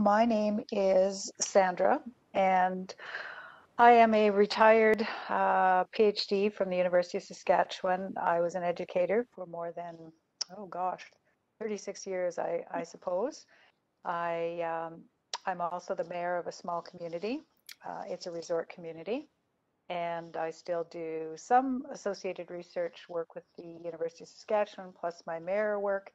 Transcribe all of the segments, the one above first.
my name is Sandra, and I am a retired PhD from the University of Saskatchewan. I was an educator for more than, oh gosh, 36 years, I suppose. I, um, I'm also the mayor of a small community. It's a resort community, and I still do some associated research work with the University of Saskatchewan, plus my mayor work.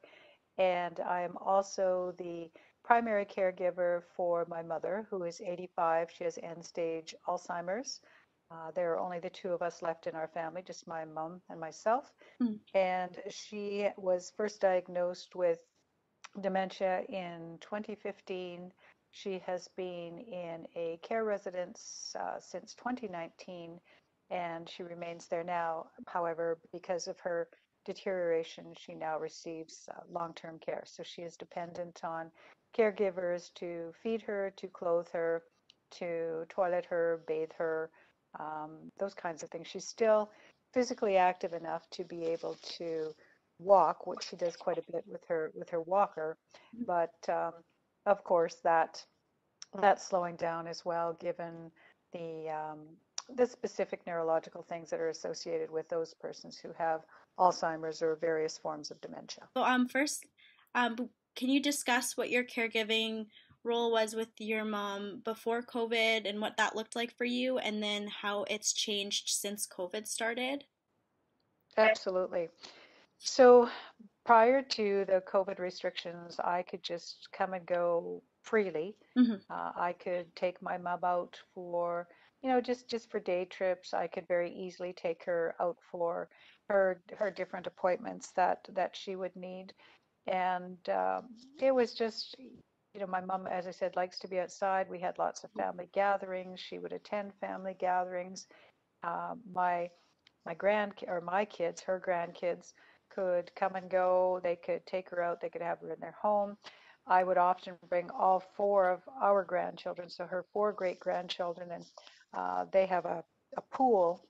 And I am also the primary caregiver for my mother, who is 85. She has end stage Alzheimer's. There are only the two of us left in our family, just my mom and myself. Mm. And she was first diagnosed with dementia in 2015. She has been in a care residence since 2019, and she remains there now. However, because of her deterioration, she now receives long-term care. So she is dependent on caregivers to feed her, to clothe her, to toilet her, bathe her, those kinds of things. She's still physically active enough to be able to walk, which she does quite a bit with her walker, but of course that's slowing down as well, given the um, the specific neurological things that are associated with those persons who have Alzheimer's or various forms of dementia. First, can you discuss what your caregiving role was with your mom before COVID and what that looked like for you, and then how it's changed since COVID started? Absolutely. So prior to the COVID restrictions, I could just come and go freely. Hmm. I could take my mom out for, just for day trips. I could very easily take her out for her different appointments that she would need. And it was just, my mom, as I said, likes to be outside. We had lots of family gatherings. She would attend family gatherings. My my kids, her grandkids, could come and go. They could take her out. They could have her in their home. I would often bring all four of our grandchildren, so her four great grandchildren, and they have a pool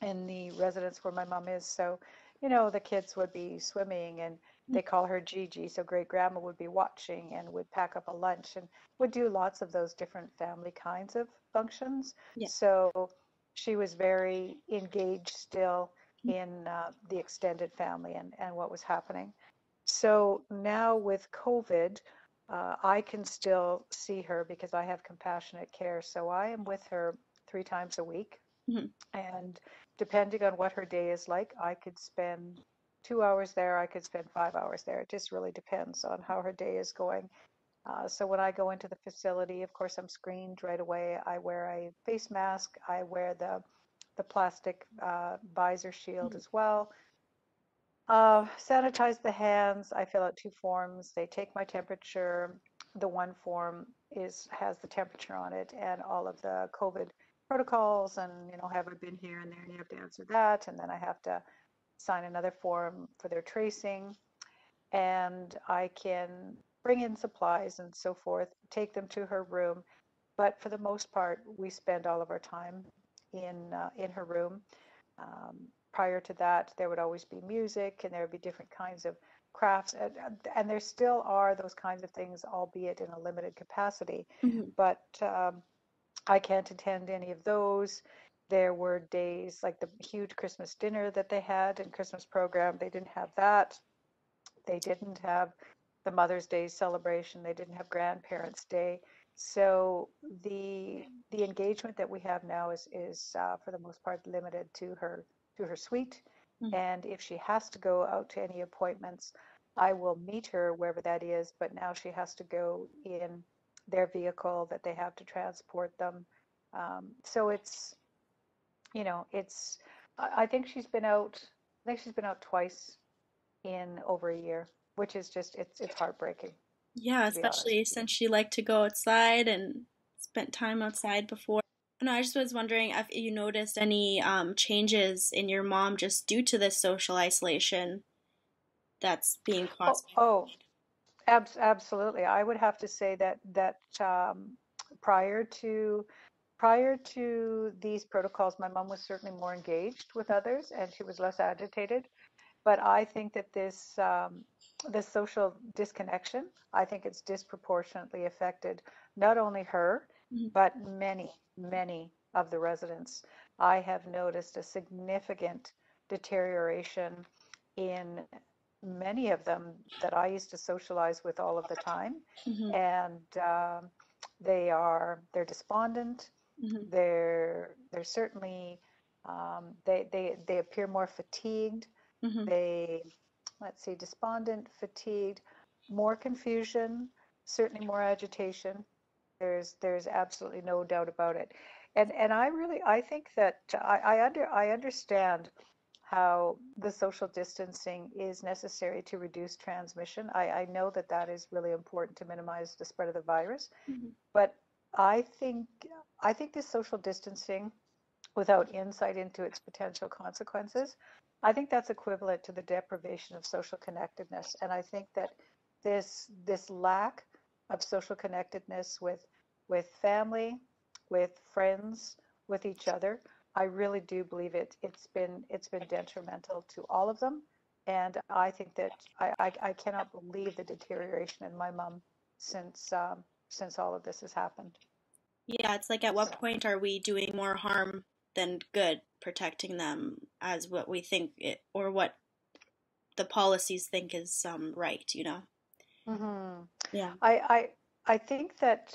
in the residence where my mom is. So, the kids would be swimming, and they call her Gigi. So great grandma would be watching and would pack up a lunch and would do lots of those different family kinds of functions. Yeah. So she was very engaged still in the extended family and what was happening. So now with COVID, I can still see her because I have compassionate care. So I am with her 3 times a week. Hmm. And depending on what her day is like, I could spend 2 hours there, I could spend 5 hours there. It just really depends on how her day is going. So when I go into the facility, of course, I'm screened right away. I wear a face mask. I wear the plastic visor shield as well. Sanitize the hands. I fill out 2 forms. They take my temperature. The one form has the temperature on it and all of the COVID protocols and, have I been here and there, and you have to answer that. And then I have to sign another form for their tracing. And I can bring in supplies and so forth, take them to her room. But for the most part, we spend all of our time in her room. Prior to that, there would always be music and there would be different kinds of crafts. And there still are those kinds of things, albeit in a limited capacity. Hmm. But I can't attend any of those. There were days like the huge Christmas dinner that they had and Christmas program. They didn't have that. They didn't have the Mother's Day celebration. They didn't have Grandparents' Day. So the engagement that we have now is for the most part limited to her suite. And if she has to go out to any appointments, I will meet her wherever that is. But now she has to go in their vehicle that they have to transport them. So it's. I think she's been out. I think she's been out twice in over a year, which is just it's heartbreaking, Yeah, to be honest especially with you. since she liked to go outside and spent time outside before. No, I just was wondering if you noticed any changes in your mom just due to this social isolation that's being Oh, caused by oh, absolutely. I would have to say that prior to prior to these protocols, my mom was certainly more engaged with others and she was less agitated. But I think that the social disconnection, I think it's disproportionately affected not only her, Mhm. but many of the residents. I have noticed a significant deterioration in many of them that I used to socialize with all of the time. Mhm. And they're despondent. Mhm. They're certainly they appear more fatigued. Mhm. They, let's see, despondent, fatigued, more confusion, certainly more agitation. There's absolutely no doubt about it. And I think that I understand how the social distancing is necessary to reduce transmission. I know that that is really important to minimize the spread of the virus. Mhm. But I think I think this social distancing without insight into its potential consequences, I think that's equivalent to the deprivation of social connectedness. And I think that this lack of social connectedness with family, with friends, with each other, I really do believe it's been detrimental to all of them. And I think that I cannot believe the deterioration in my mom since since all of this has happened. Yeah, it's like at what So. point are we doing more harm than good protecting them as what we think it or what the policies think is right, you know? Hmm. Yeah. I think that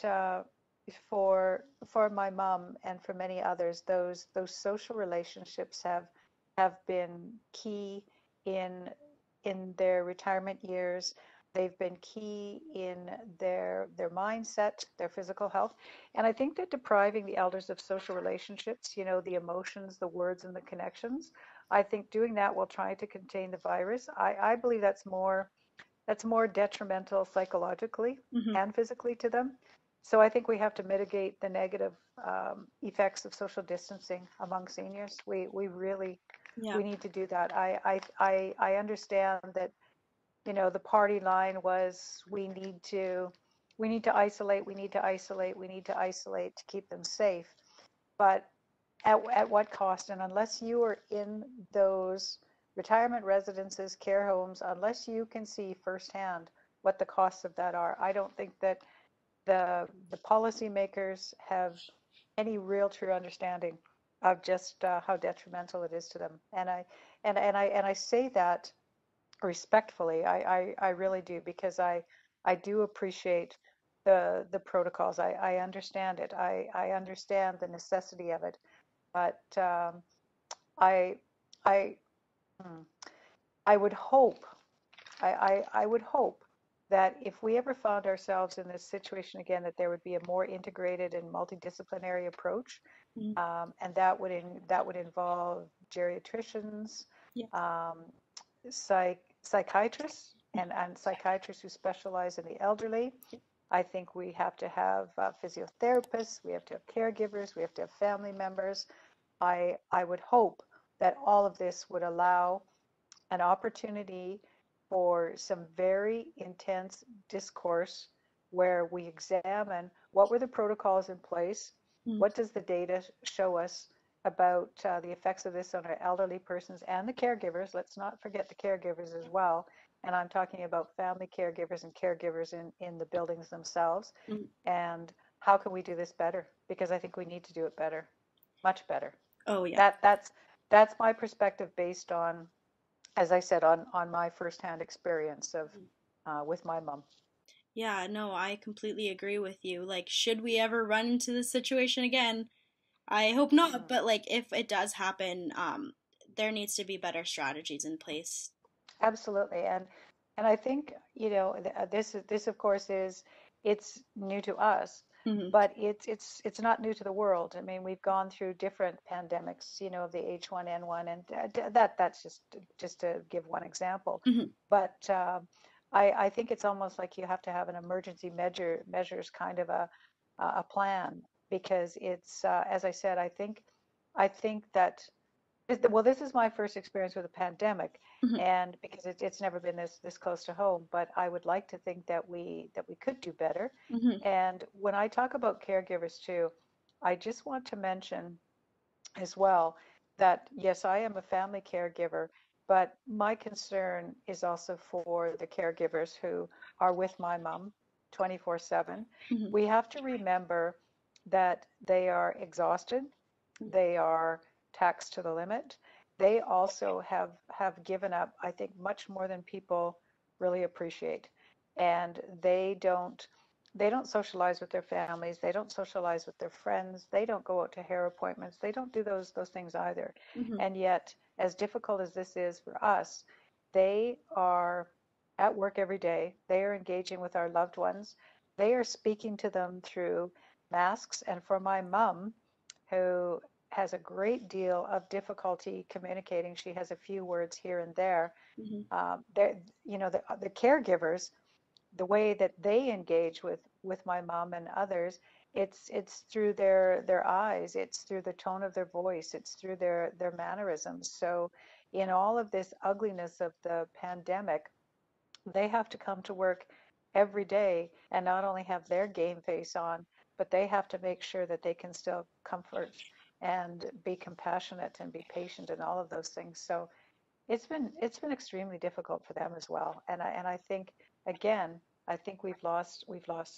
for my mom and for many others, those social relationships have been key in in their retirement years. They've been key in their mindset, their physical health, and I think that depriving the elders of social relationships, you know, the emotions, the words, and the connections, I think doing that while trying to contain the virus, I believe that's more detrimental psychologically Hmm. and physically to them. So I think we have to mitigate the negative effects of social distancing among seniors. We really Yeah. we need to do that. I understand that, you know, the party line was we need to isolate, we need to isolate, we need to isolate to keep them safe. But at what cost? And unless you are in those retirement residences, care homes, unless you can see firsthand what the costs of that are, I don't think that the policymakers have any real true understanding of just how detrimental it is to them. And I say that respectfully. I really do because I do appreciate the protocols. I understand it. I understand the necessity of it. But I, I, hmm, I would hope, I would hope that if we ever found ourselves in this situation again, that there would be a more integrated and multidisciplinary approach, Mhm. and that would involve geriatricians, Yeah. um, psychiatrists, and psychiatrists who specialize in the elderly. I think we have to have physiotherapists, we have to have caregivers, we have to have family members. I would hope that all of this would allow an opportunity for some very intense discourse where we examine what were the protocols in place, Mhm. what does the data show us about the effects of this on our elderly persons and the caregivers. Let's not forget the caregivers as well. And I'm talking about family caregivers and caregivers in the buildings themselves. Mhm. And how can we do this better? Because I think we need to do it better, much better. Oh, yeah. That that's my perspective based on, as I said, on my firsthand experience of with my mom. Yeah, no, I completely agree with you. Like, should we ever run into this situation again? I hope not, Mhm. but like if it does happen, there needs to be better strategies in place. Absolutely, and I think, you know, this of course is, it's new to us, Hmm. but it's not new to the world. I mean, we've gone through different pandemics, you know, the H1N1, and that's just to give one example. Hmm. But I think it's almost like you have to have an emergency measures kind of a plan, because it's as I said, I think that well, this is my first experience with a pandemic, Hmm. and because it's never been this close to home. But I would like to think that we could do better. Hmm. And when I talk about caregivers too, I just want to mention as well that yes, I am a family caregiver, But my concern is also for the caregivers who are with my mom 24/7. Hmm. We have to remember that they are exhausted, they are taxed to the limit. They also have given up, I think, much more than people really appreciate. And they don't socialize with their families, they don't socialize with their friends, they don't go out to hair appointments, they don't do those things either. Hmm. And yet, as difficult as this is for us, they are at work every day. They are engaging with our loved ones. They are speaking to them through masks. And for my mom, who has a great deal of difficulty communicating, she has a few words here and there. Hmm. There, the caregivers, the way that they engage with my mom and others, it's through their eyes, it's through the tone of their voice, it's through their mannerisms. So in all of this ugliness of the pandemic, they have to come to work every day and not only have their game face on, but they have to make sure that they can still comfort and be compassionate and be patient and all of those things. So it's been extremely difficult for them as well. And I think, again, I think we've lost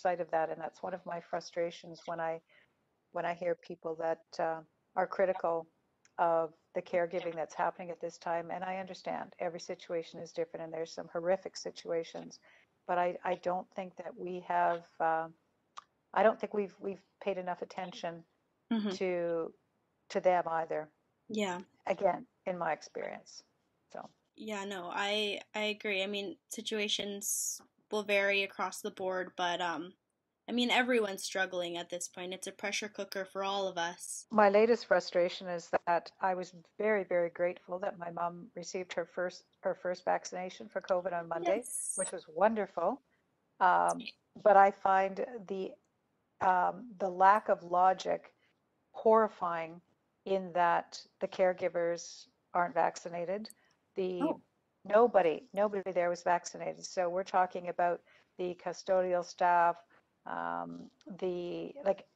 sight of that, and that's one of my frustrations when I hear people that are critical of the caregiving that's happening at this time. And I understand every situation is different, and there's some horrific situations, but I don't think that we have. I don't think we've paid enough attention Hmm. to to them either. Yeah. Again, in my experience. So. Yeah, no, I agree. I mean, situations will vary across the board, but I mean, everyone's struggling at this point. It's a pressure cooker for all of us. My latest frustration is that I was very, very grateful that my mom received her first vaccination for COVID on Monday, Yes. which was wonderful. Um, but I find the lack of logic horrifying in that the caregivers aren't vaccinated. The Oh. nobody there was vaccinated. So we're talking about the custodial staff, um, the like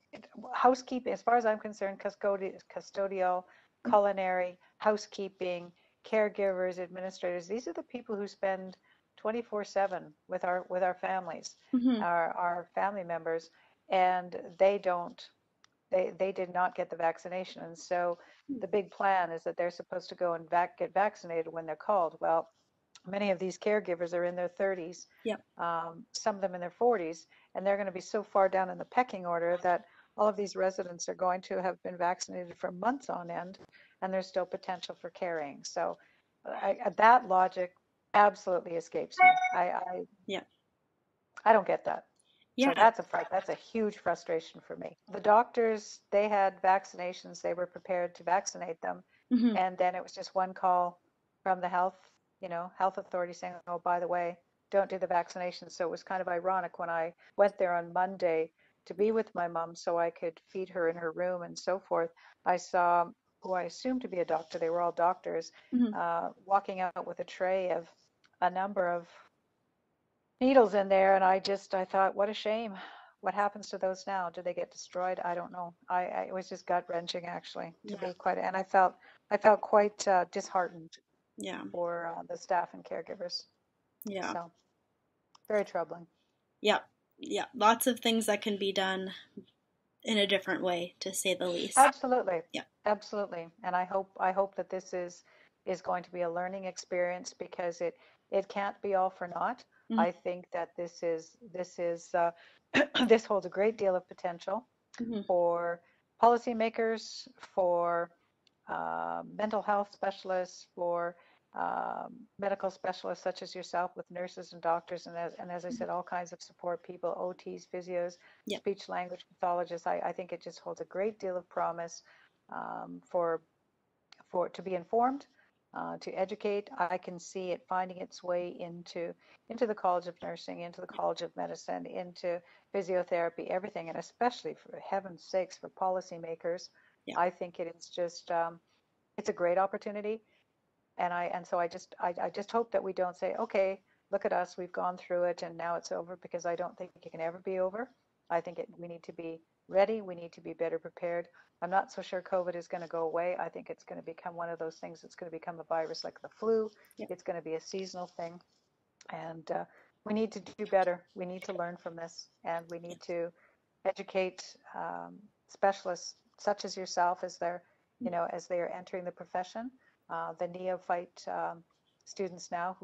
housekeeping. As far as I'm concerned, custodial, culinary, housekeeping, caregivers, administrators. These are the people who spend 24/7 with our families, Hmm. our family members, and they did not get the vaccination. And so the big plan is that they're supposed to go and get vaccinated when they're called. Well, many of these caregivers are in their 30s, Yep. some of them in their 40s, and they're going to be so far down in the pecking order that all of these residents are going to have been vaccinated for months on end, and there's still potential for carrying. So that logic absolutely escapes me. Yep. I don't get that. So Yeah. that's a huge frustration for me. The doctors, they had vaccinations, they were prepared to vaccinate them, Hmm. and then it was just one call from the health authority saying, "Oh, by the way, don't do the vaccination." So it was kind of ironic when I went there on Monday to be with my mom so I could feed her in her room and so forth. I saw who I assumed to be a doctor, they were all doctors, Hmm. walking out with a tray of a number of needles in there, and I thought, what a shame. What happens to those now? Do they get destroyed? I don't know. It was just gut wrenching, actually, to Yeah. be quite, and I felt quite disheartened Yeah. for the staff and caregivers. Yeah. So very troubling. Yep. Yeah. Lots of things that can be done in a different way, to say the least. Absolutely, Yeah. absolutely. And I hope that this is going to be a learning experience because it can't be all for naught. Hmm. I think that this is this holds a great deal of potential Hmm. for policymakers, for mental health specialists, for medical specialists such as yourself with nurses and doctors, and as I said, all kinds of support people, OTs, physios, Yep. speech language pathologists. I think it just holds a great deal of promise for to be informed, to educate. I can see it finding its way into the College of Nursing, into the College of Medicine, into physiotherapy, everything, and especially for heaven's sakes for policymakers. Yep. I think it is just it's a great opportunity, and so I just hope that we don't say, okay, look at us, we've gone through it, and now it's over, because I don't think it can ever be over. I think we need to be ready. We need to be better prepared. I'm not so sure COVID is going to go away. I think it's going to become one of those things that's going to become a virus like the flu. Yeah. It's going to be a seasonal thing. And we need to do better. We need to learn from this, and we need to educate specialists such as yourself as they're, as they are entering the profession. The neophyte students now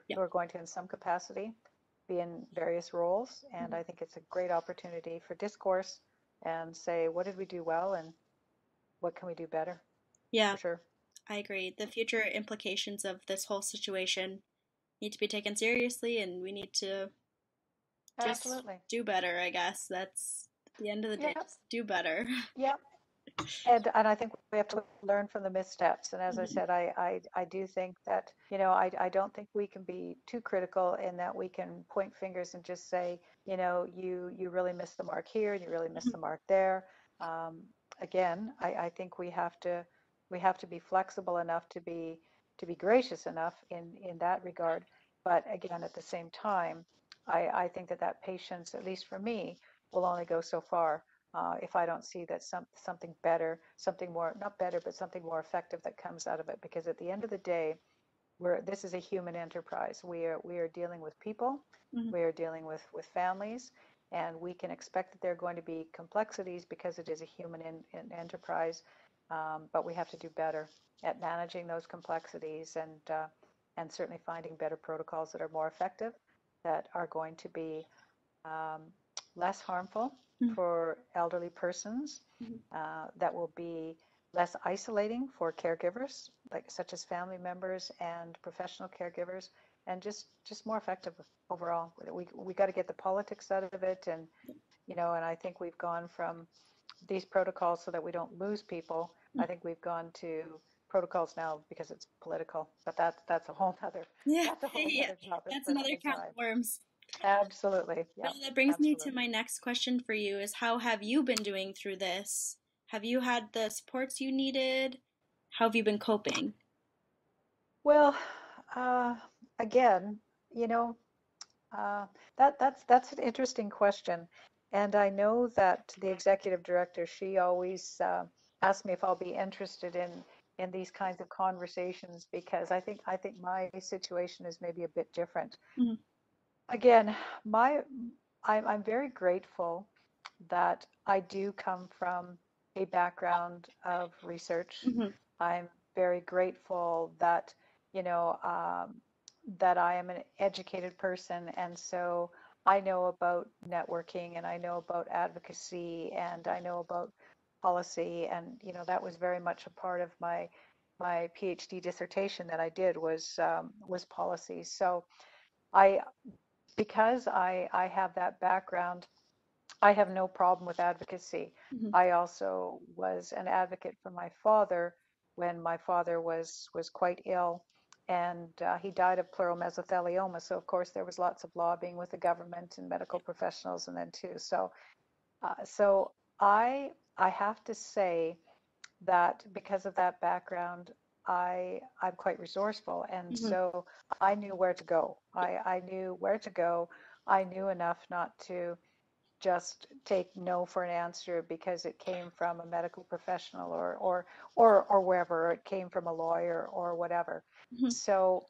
Yeah. who are going to, in some capacity, be in various roles, and Mhm. I think it's a great opportunity for discourse and say, what did we do well, and what can we do better? Yeah, For sure. I agree. The future implications of this whole situation need to be taken seriously, and we need to just Absolutely. do better, I guess. That's at the end of the day, Yep. just do better. Yep. And I think we have to learn from the missteps. And as I Mhm. said, I do think that, I don't think we can be too critical in that we can point fingers and just say, you really missed the mark here and you really missed Mhm. the mark there. Um, Again, I think we have to be flexible enough to be gracious enough in that regard. But again, at the same time, I think that patience, at least for me, will only go so far if I don't see that something better, something more, not better, but something more effective that comes out of it. Because at the end of the day, this is a human enterprise. We are dealing with people, Mhm. we are dealing with families, and we can expect that there are going to be complexities because it is a human enterprise. But we have to do better at managing those complexities and certainly finding better protocols that are more effective, that are going to be um, less harmful Mhm. for elderly persons, Mhm. that will be less isolating for caregivers, like such as family members and professional caregivers, and just more effective overall. We got to get the politics out of it, and I think we've gone from these protocols so that we don't lose people. I think we've gone to protocols now because it's political, but that's a whole other Yeah, that's a whole yeah, other topic that's for another another can of time. worms. Absolutely, So yep, that brings me to absolutely. my next question for you is how have you been doing through this? Have you had the supports you needed? How have you been coping? Well, uh, again, you know, uh, that's an interesting question, and I know that the executive director, she always asks me if I'll be interested in these kinds of conversations because I think my situation is maybe a bit different. Mhm. Again, my I'm very grateful that I do come from a background of research. Mhm. I'm very grateful that, you know, that I am an educated person, and so I know about networking and I know about advocacy and I know about policy, and that was very much a part of my PhD dissertation that I did was policy. So I because I have that background, I have no problem with advocacy. Mhm. I also was an advocate for my father when my father was quite ill, and he died of pleural mesothelioma. So of course there was lots of lobbying with the government and medical professionals, and then too. So I have to say that because of that background, I'm quite resourceful, and Mhm. so I knew where to go. I knew where to go. I knew enough not to just take no for an answer because it came from a medical professional or wherever, or it came from a lawyer or whatever. Mhm. So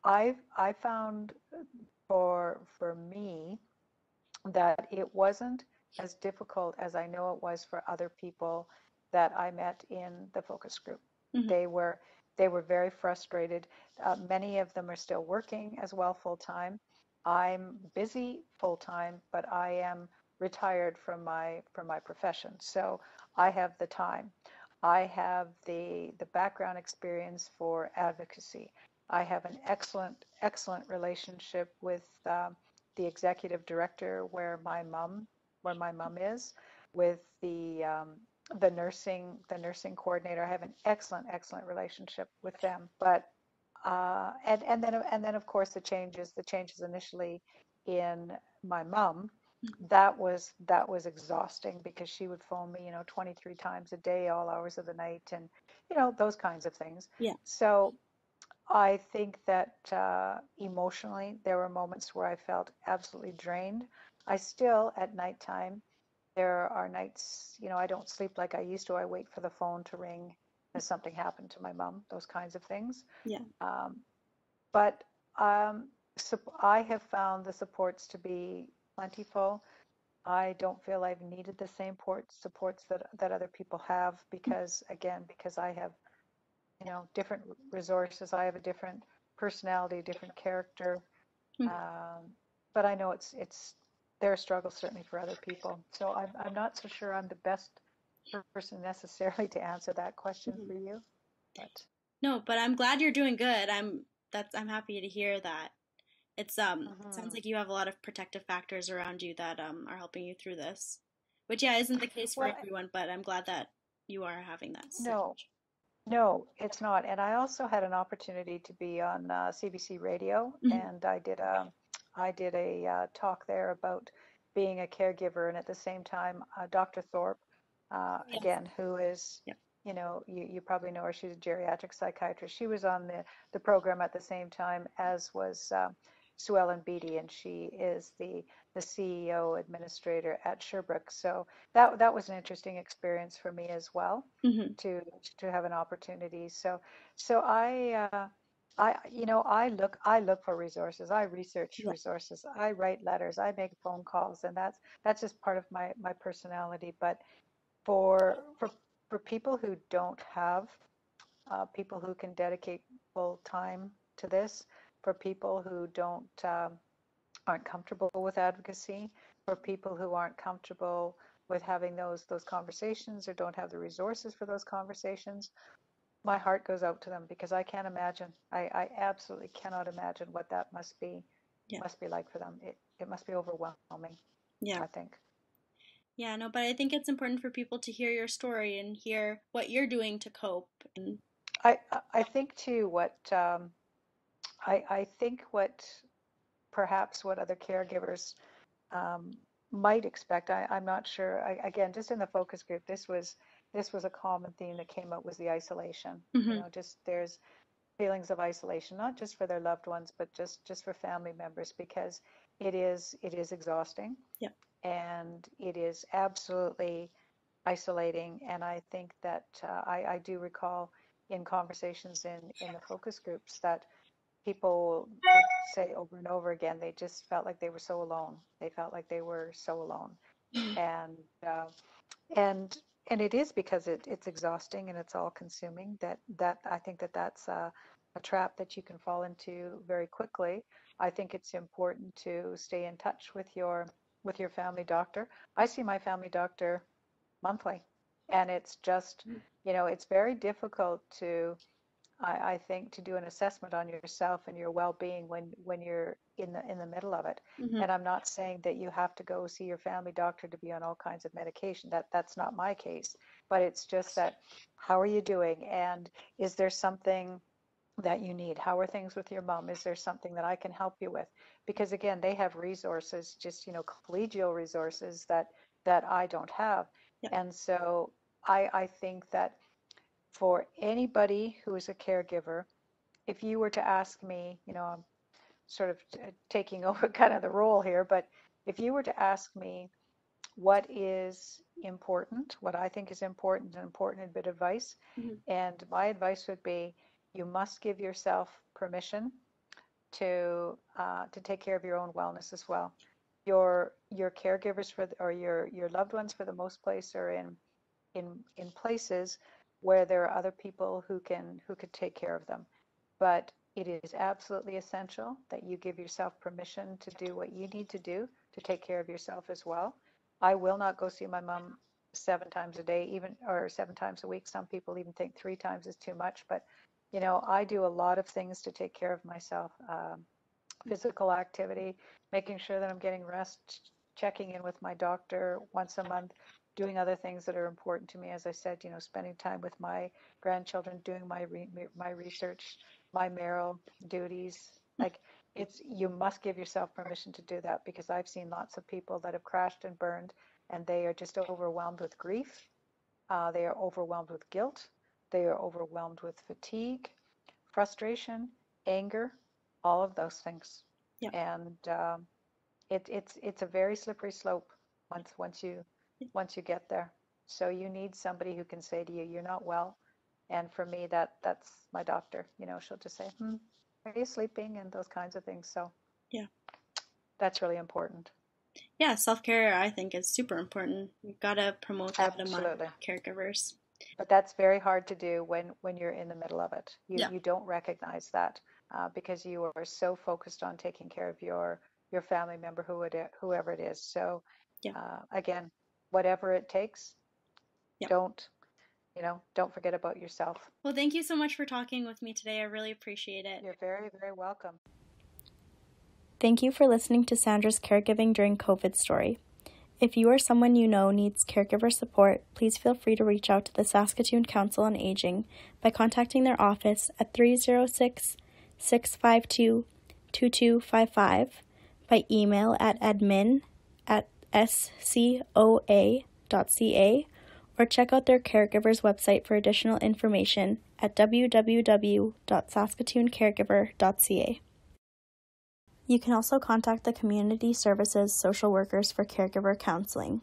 I found for me that it wasn't as difficult as I know it was for other people that I met in the focus group. Mhm. They were they were very frustrated. Many of them are still working as well full time. I'm busy full time, but I am retired from my profession, so I have the time. I have the background experience for advocacy. I have an excellent relationship with the executive director where my mom is, with the nursing coordinator. I have an excellent relationship with them. But and then of course the changes initially in my mom, that was exhausting because she would phone me 23 times a day, all hours of the night, and those kinds of things. Yeah. So I think that emotionally, there were moments where I felt absolutely drained. I still, at nighttime, There are nights, I don't sleep like I used to. I wait for the phone to ring as something happened to my mom, those kinds of things. Yeah. Um, but I have found the supports to be plentiful. I don't feel I've needed the same supports that other people have because, again, because I have, different resources. I have a different personality, different character. Mhm. Um, but I know it's there are struggles certainly for other people. So I'm not so sure I'm the best person necessarily to answer that question Mhm. for you. But No, but I'm glad you're doing good. I'm happy to hear that. It sounds mhm. like you have a lot of protective factors around you that are helping you through this. Which yeah, isn't the case for Well, everyone, but I'm glad that you are having that no, situation. no, it's not. And I also had an opportunity to be on CBC Radio, Hmm. and I did a talk there about being a caregiver, and at the same time, Dr. Thorpe, Yes. again, who is, Yep. you probably know her. She's a geriatric psychiatrist. She was on the program at the same time as was Sue Ellen Beatty, and she is the CEO administrator at Sherbrooke. So that was an interesting experience for me as well Hmm. to to have an opportunity. So I look for resources. I research Yeah. resources. I write letters. I make phone calls, and that's just part of my personality. But for for for people who don't have people who can dedicate full time to this, for people who don't aren't comfortable with advocacy, for people who aren't comfortable with having those conversations or don't have the resources for those conversations, my heart goes out to them because I can't imagine. I absolutely cannot imagine what that Yeah. must be like for them. It must be overwhelming, Yeah. I think. Yeah, no, but I think it's important for people to hear your story and hear what you're doing to cope. And I think too I think what perhaps what other caregivers um, might expect. I'm not sure. Again, just in the focus group, this was a common theme that came up was the isolation. hmm. Just there's feelings of isolation, not just for their loved ones, but just for family members, because it is exhausting Yeah. and it is absolutely isolating. And I think that I do recall in conversations in the focus groups that people would say over and over again they just felt like they were so alone. They felt like they were so alone, Hmm. and uh, and and it is because it's exhausting and it's all consuming. That I think that's a trap that you can fall into very quickly. I think it's important to stay in touch with your family doctor. I see my family doctor monthly, and it's just it's very difficult to I think to do an assessment on yourself and your well-being when you're in the middle of it. Hmm. And I'm not saying that you have to go see your family doctor to be on all kinds of medication. That's not my case. But it's just that how are you doing? And is there something that you need? How are things with your mom? Is there something that I can help you with? Because again, they have resources, just collegial resources that I don't have. Yeah. And so I think that for anybody who is a caregiver, if you were to ask me, I'm sort of taking over kind of the role here, but if you were to ask me what is important, what I think is important, an important bit of advice, Hmm. and my advice would be you must give yourself permission to take care of your own wellness as well. Your caregivers or your loved ones for the most place are in places where there are other people who could take care of them. But it is absolutely essential that you give yourself permission to do what you need to do to take care of yourself as well. I will not go see my mom 7 times a day, even or 7 times a week. Some people even think 3 times is too much, but I do a lot of things to take care of myself. Physical activity, making sure that I'm getting rest, checking in with my doctor once a month, doing other things that are important to me. As I said, spending time with my grandchildren, doing my research, my mayoral duties. Like you must give yourself permission to do that because I've seen lots of people that have crashed and burned, and they are just overwhelmed with grief. They are overwhelmed with guilt. They are overwhelmed with fatigue, frustration, anger, all of those things. Yeah. And it's a very slippery slope once you once you get there. So you need somebody who can say to you, "You're not well." And for me, that's my doctor. She'll just say, "Are you sleeping?" and those kinds of things. So Yeah. that's really important. Yeah, self-care I think is super important. We've got to promote that among Absolutely. caregivers. But that's very hard to do when you're in the middle of it. You Yeah. you don't recognize that because you are so focused on taking care of your family member, whoever it is. So Yeah. again, whatever it takes, Yeah. don't don't forget about yourself. Well, thank you so much for talking with me today. I really appreciate it. You're very, very welcome. Thank you for listening to Sandra's Caregiving During COVID story. If you or someone you know needs caregiver support, please feel free to reach out to the Saskatoon Council on Aging by contacting their office at 306-652-2255, by email at admin@scoa.ca, or check out their caregivers website for additional information at www.saskatooncaregiver.ca. You can also contact the Community Services social workers for caregiver counseling.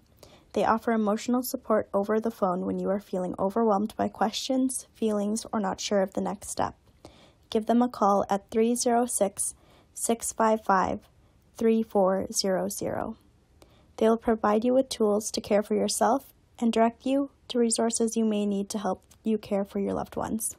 They offer emotional support over the phone when you are feeling overwhelmed by questions, feelings, or not sure of the next step. Give them a call at 306-655-3400. They will provide you with tools to care for yourself and direct you to resources you may need to help you care for your loved ones.